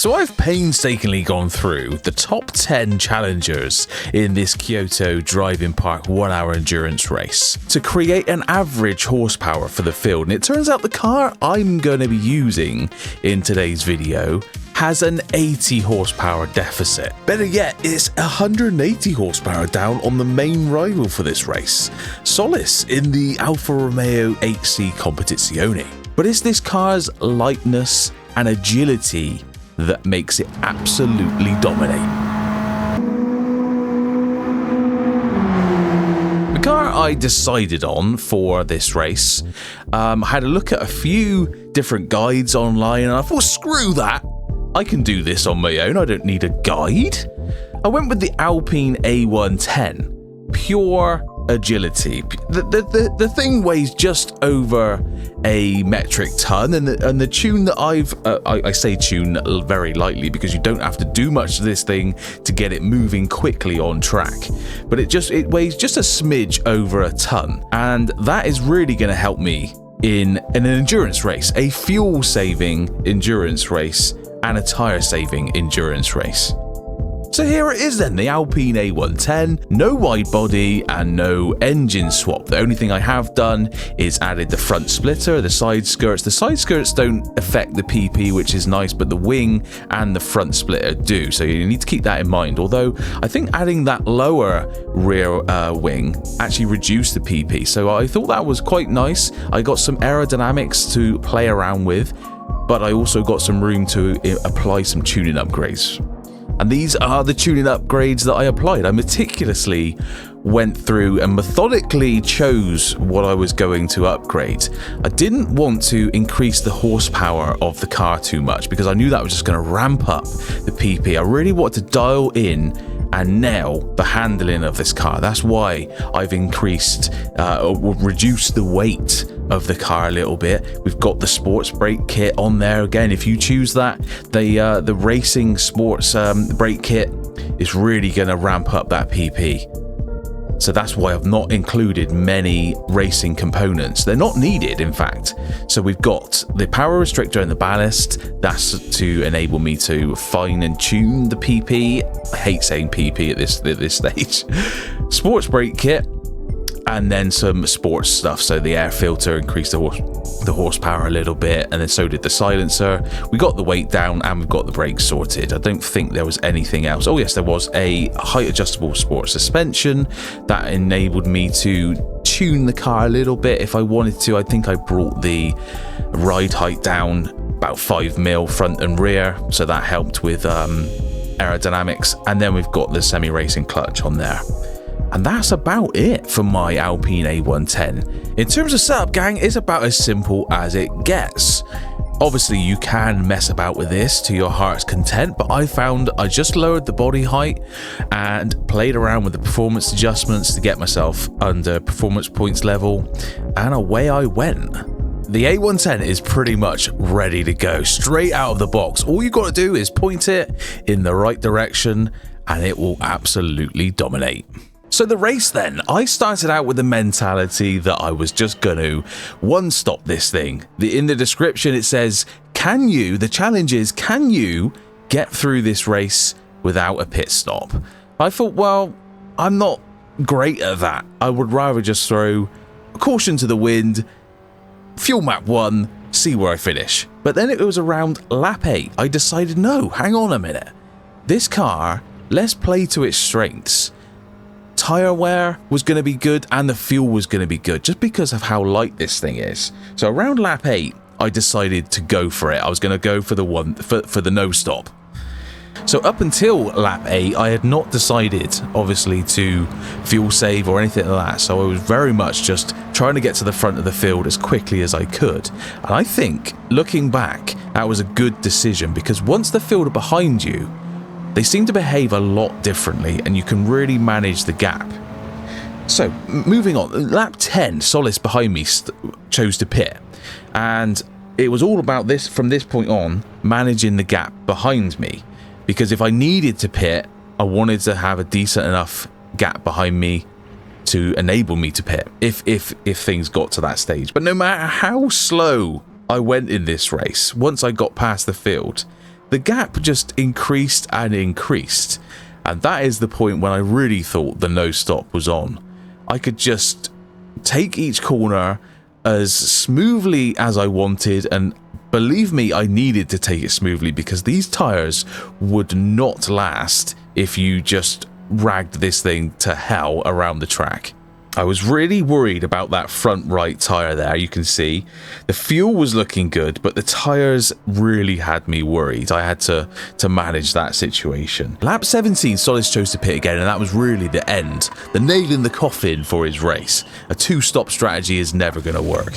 So I've painstakingly gone through the top 10 challengers in this Kyoto Driving Park 1 hour endurance race to create an average horsepower for the field, and it turns out the car I'm going to be using in today's video has an 80 horsepower deficit. Better yet, it's 180 horsepower down on the main rival for this race, Solis in the Alfa Romeo 8C Competizione. But it's this car's lightness and agility that makes it absolutely dominate. The car I decided on for this race, had a look at a few different guides online, and I thought, screw that, I can do this on my own, I don't need a guide. I went with the Alpine A110, pure agility. The thing weighs just over a metric ton, and the tune that I say tune very lightly because you don't have to do much to this thing to get it moving quickly on track, but it weighs just a smidge over a ton, and that is really going to help me in an endurance race, a fuel saving endurance race and a tire saving endurance race. So here it is then, the Alpine A110, no wide body and no engine swap. The only thing I have done is added the front splitter, the side skirts. The side skirts don't affect the PP, which is nice, but the wing and the front splitter do. So you need to keep that in mind. Although I think adding that lower rear wing actually reduced the PP. So I thought that was quite nice. I got some aerodynamics to play around with, but I also got some room to apply some tuning upgrades. And these are the tuning upgrades that I applied. I meticulously went through and methodically chose what I was going to upgrade. I didn't want to increase the horsepower of the car too much because I knew that was just going to ramp up the PP. I really wanted to dial in and nail the handling of this car. That's why I've increased or reduced the weight of the car a little bit. We've got the sports brake kit on there. Again, if you choose that, the racing sports brake kit is really going to ramp up that PP. So that's why I've not included many racing components. They're not needed, in fact. So we've got the power restrictor and the ballast. That's to enable me to fine and tune the PP. I hate saying PP at this stage. Sports brake kit, and then some sports stuff. So the air filter increased the horsepower a little bit, and then so did the silencer. We got the weight down and we've got the brakes sorted. I don't think there was anything else. Oh yes, there was a height adjustable sport suspension that enabled me to tune the car a little bit if I wanted to. I think I brought the ride height down about 5 mil front and rear, so that helped with aerodynamics. And then we've got the semi-racing clutch on there. And that's about it for my Alpine A110. In terms of setup, gang, it's about as simple as it gets. Obviously, you can mess about with this to your heart's content, but I found I just lowered the body height and played around with the performance adjustments to get myself under performance points level, and away I went. The A110 is pretty much ready to go, straight out of the box. All you got to do is point it in the right direction and it will absolutely dominate. So the race then, I started out with the mentality that I was just going to one-stop this thing. In the description it says, the challenge is, can you get through this race without a pit stop? I thought, well, I'm not great at that. I would rather just throw caution to the wind, fuel map 1, see where I finish. But then it was around lap 8. I decided, no, hang on a minute. This car, let's play to its strengths. Tire wear was going to be good and the fuel was going to be good just because of how light this thing is. So around lap 8, I decided to go for it. I was going to go for the no stop. So up until lap 8, I had not decided, obviously, to fuel save or anything like that. So I was very much just trying to get to the front of the field as quickly as I could. And I think, looking back, that was a good decision because once the field are behind you, they seem to behave a lot differently and you can really manage the gap. So, moving on, lap 10, Solis behind me chose to pit. And it was all about this, from this point on, managing the gap behind me. Because if I needed to pit, I wanted to have a decent enough gap behind me to enable me to pit, if things got to that stage. But no matter how slow I went in this race, once I got past the field, the gap just increased and increased. And that is the point when I really thought the no stop was on. I could just take each corner as smoothly as I wanted, and believe me, I needed to take it smoothly because these tires would not last if you just ragged this thing to hell around the track. I was really worried about that front right tire there. You can see the fuel was looking good, but the tires really had me worried. I had to manage that situation. Lap 17, Solis chose to pit again, and that was really the end, the nail in the coffin for his race. A two-stop strategy is never going to work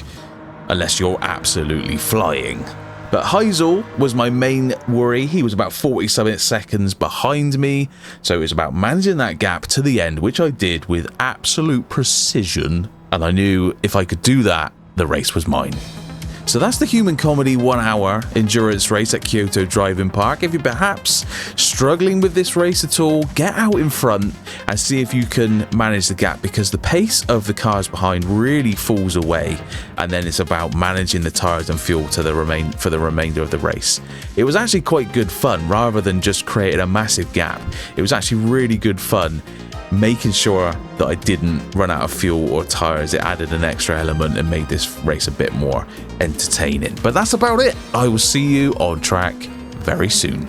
unless you're absolutely flying. But Heisel was my main worry. He was about 47 seconds behind me, so it was about managing that gap to the end, which I did with absolute precision, and I knew if I could do that, the race was mine. So that's the Human Comedy 1 hour endurance race at Kyoto Driving Park. If you're perhaps struggling with this race at all, get out in front and see if you can manage the gap, because the pace of the cars behind really falls away, and then it's about managing the tires and fuel to for the remainder of the race. It was actually quite good fun rather than just creating a massive gap. It was actually really good fun making sure that I didn't run out of fuel or tires. It added an extra element and made this race a bit more entertaining. But that's about it. I will see you on track very soon.